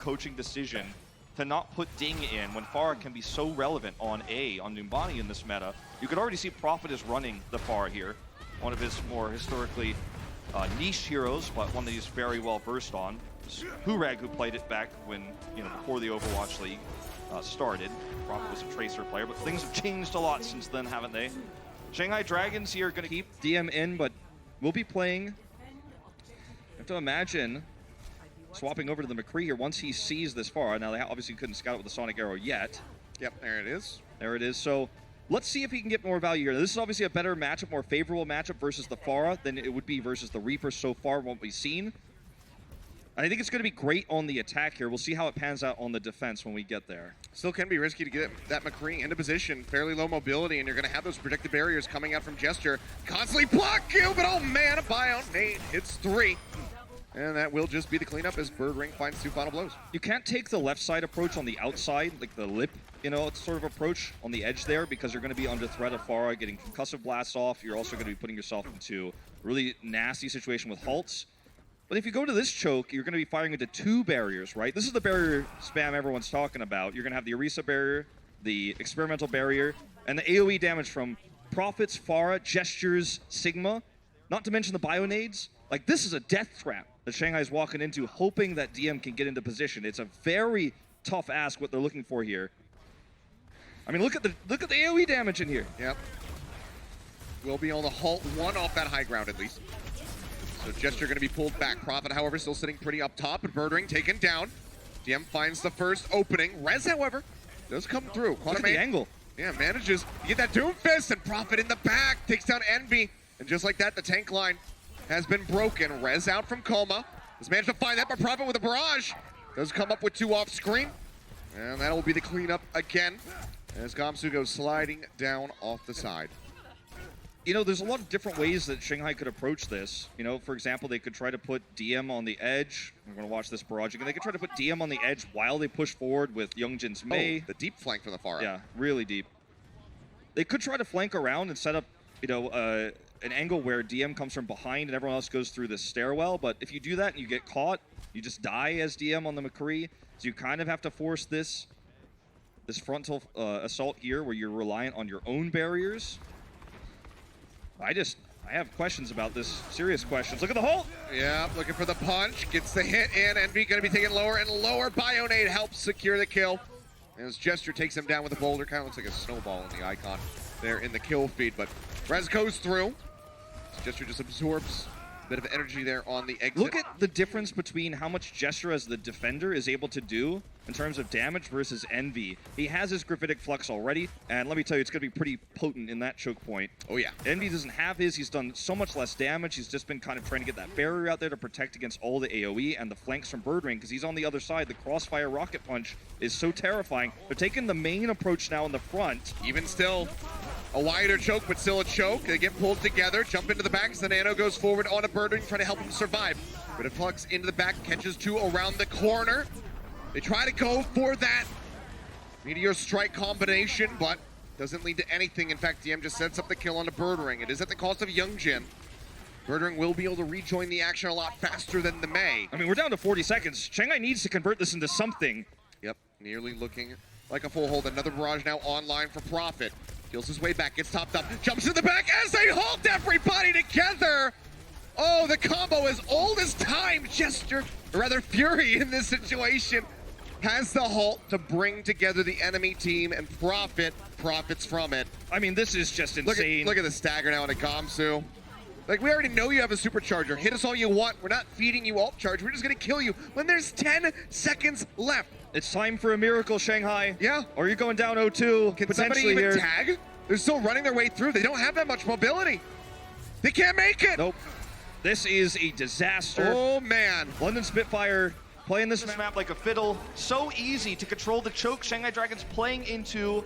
coaching decision to not put Ding in when Pharah can be so relevant on Numbani in this meta. You could already see Prophet is running the Pharah here, one of his more historically niche heroes, but one that he's very well versed on. Hurag, who played it back when, before the Overwatch League started. Prophet was a Tracer player, but things have changed a lot since then, haven't they? Shanghai Dragons here going to keep DM in, but we'll be playing. You have to imagine swapping over to the McCree here once he sees this far. Now, they obviously couldn't scout it with the Sonic Arrow yet. Yep, there it is. There it is. So let's see if he can get more value here. This is obviously a better matchup, more favorable matchup versus the Pharah than it would be versus the Reaper so far, what we've seen. I think it's going to be great on the attack here. We'll see how it pans out on the defense when we get there. Still can be risky to get that McCree into position. Fairly low mobility, and you're going to have those protected barriers coming out from Gesture. Constantly block you, but oh man, a buyout nade hits 3. And that will just be the cleanup as Birdring finds 2 final blows. You can't take the left side approach on the outside, like the lip, sort of approach on the edge there, because you're going to be under threat of Pharah getting concussive blasts off. You're also going to be putting yourself into a really nasty situation with halts. But if you go to this choke, you're going to be firing into 2 barriers, right? This is the barrier spam everyone's talking about. You're going to have the Orisa barrier, the experimental barrier, and the AoE damage from Prophets, Pharah, Gestures, Sigma, not to mention the Bionades. Like, this is a death trap that Shanghai's walking into, hoping that DM can get into position. It's a very tough ask what they're looking for here. I mean, look at the AoE damage in here. Yep. We'll be able to halt 1 off that high ground at least. So Gesture going to be pulled back. Prophet, however, still sitting pretty up top, and Birdring taken down. DM finds the first opening. Rez, however, does come through. Look at the angle. Yeah, manages to get that Doom Fist, and Prophet in the back takes down Envy. And just like that, the tank line has been broken. Rez out from coma. Has managed to find that, but Prophet with a barrage does come up with 2 off screen. And that'll be the cleanup again as Gamsu goes sliding down off the side. There's a lot of different ways that Shanghai could approach this. For example, they could try to put DM on the edge. We're going to watch this barrage again. They could try to put DM on the edge while they push forward with Youngjin's Mei. Oh, the deep flank from the far. Yeah, really deep. They could try to flank around and set up, an angle where DM comes from behind and everyone else goes through this stairwell. But if you do that and you get caught, you just die as DM on the McCree. So you kind of have to force this frontal assault here where you're reliant on your own barriers. I have questions about this. Serious questions. Look at the hole! Yeah, looking for the punch. Gets the hit in. Envy going to be taken lower and lower. Bionade helps secure the kill. As Gesture takes him down with a boulder. Kind of looks like a snowball in the icon there in the kill feed. But Rez goes through. Gesture just absorbs a bit of energy there on the exit. Look at the difference between how much Gesture as the defender is able to do in terms of damage versus Envy. He has his Gravitic Flux already, and let me tell you, it's going to be pretty potent in that choke point. Oh yeah. Envy doesn't have his. He's done so much less damage. He's just been kind of trying to get that barrier out there to protect against all the AoE and the flanks from Birdring, because he's on the other side. The Crossfire Rocket Punch is so terrifying. They're taking the main approach now in the front. Even still, a wider choke, but still a choke. They get pulled together, jump into the back, so the Nano goes forward on a Birdring, trying to help him survive. Bit of flux into the back, catches 2 around the corner. They try to go for that Meteor Strike combination, but doesn't lead to anything. In fact, DM just sets up the kill on the Birdring. It is at the cost of Youngjin. Birdring will be able to rejoin the action a lot faster than the Mei. I mean, we're down to 40 seconds. Shanghai needs to convert this into something. Yep, nearly looking like a full hold. Another barrage now online for Prophet. Feels his way back, gets topped up, jumps in the back as they halt everybody together! Oh, the combo as old as time. Gesture, or rather Fury in this situation, has the halt to bring together the enemy team, and Prophet profits from it. I mean, this is just insane. Look at the stagger now on a Gamsu. Like, we already know you have a supercharger. Hit us all you want. We're not feeding you alt charge. We're just gonna kill you when there's 10 seconds left. It's time for a miracle, Shanghai. Yeah. Or you're going down 0-2. Can somebody even tag? They're still running their way through. They don't have that much mobility. They can't make it. Nope. This is a disaster. Oh, man. London Spitfire playing this map like a fiddle. So easy to control the choke. Shanghai Dragons playing into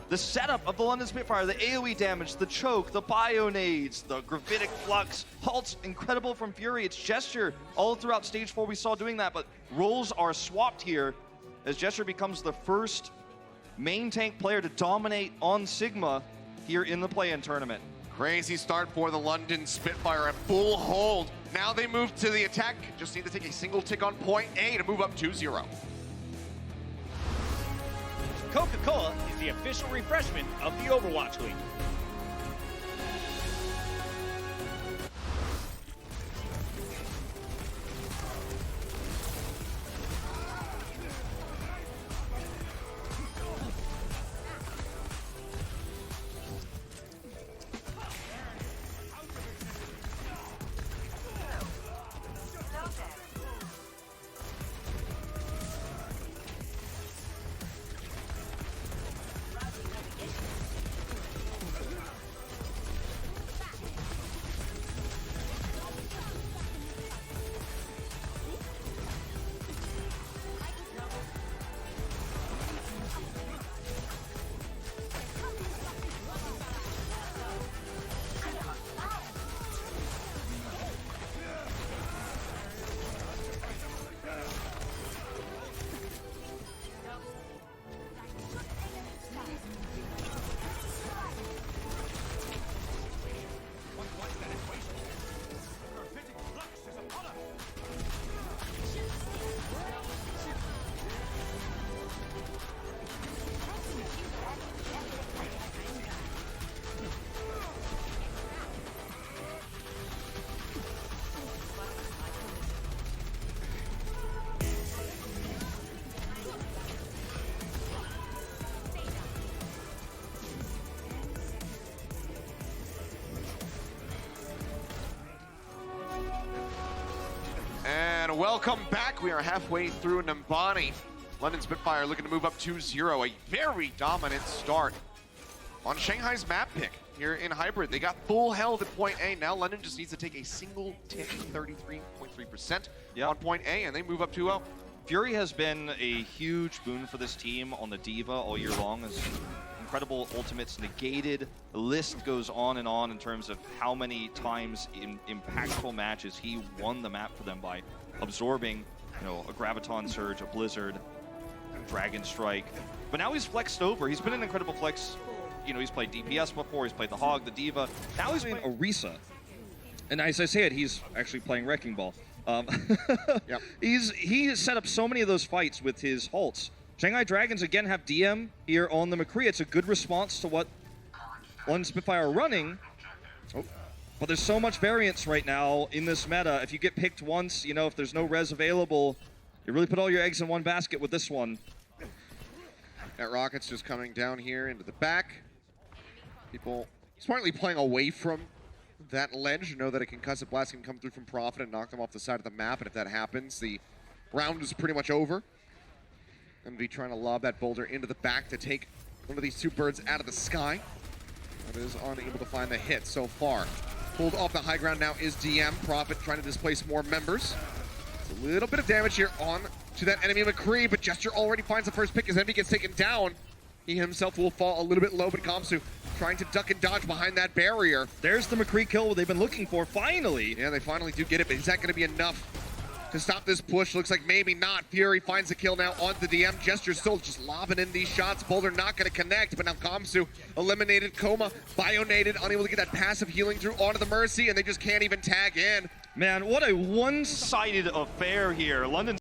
the setup of the London Spitfire, the AoE damage, the choke, the Bionades, the Gravitic Flux, halts incredible from Fury. It's Gesture all throughout stage 4 we saw doing that, but roles are swapped here as Gesture becomes the first main tank player to dominate on Sigma here in the play-in tournament. Crazy start for the London Spitfire at full hold. Now they move to the attack. Just need to take a single tick on point A to move up 2-0. Coca-Cola is the official refreshment of the Overwatch League. And welcome back. We are halfway through Nimbani. London Spitfire looking to move up 2-0. A very dominant start on Shanghai's map pick here in Hybrid. They got full held at point A. Now London just needs to take a single tick, 33.3% on point A, and they move up 2-0. Fury has been a huge boon for this team on the Diva all year long. As incredible ultimates negated. The list goes on in terms of how many times in impactful matches he won the map for them by absorbing, a Graviton Surge, a Blizzard, Dragon Strike. But now he's flexed over. He's been an incredible flex. He's played DPS before. He's played the Hog, the Diva. Now he's playing Orisa. And as I say it, he's actually playing Wrecking Ball. Yep. He has set up so many of those fights with his ults. Shanghai Dragons again have DM here on the McCree. It's a good response to what London Spitfire are running. But there's so much variance right now in this meta. If you get picked once, if there's no res available, you really put all your eggs in one basket with this one. That Rocket's just coming down here into the back. People smartly playing away from that ledge. Know that a concussive blast can come through from Prophet and knock them off the side of the map. And if that happens, the round is pretty much over. Going to be trying to lob that boulder into the back to take one of these two birds out of the sky. That is unable to find the hit so far. Pulled off the high ground now is DM. Prophet trying to displace more members. It's a little bit of damage here on to that enemy McCree, but Gesture already finds the first pick as enemy gets taken down. He himself will fall a little bit low, but Kamsu trying to duck and dodge behind that barrier. There's the McCree kill they've been looking for, finally. Yeah, they finally do get it, but is that going to be enough to stop this push? Looks like maybe not. Fury finds the kill now on the DM. Gesture still just lobbing in these shots. Boulder not going to connect, but now Kamsu eliminated. Coma, bionated, unable to get that passive healing through onto the Mercy, and they just can't even tag in. Man, what a one-sided affair here. London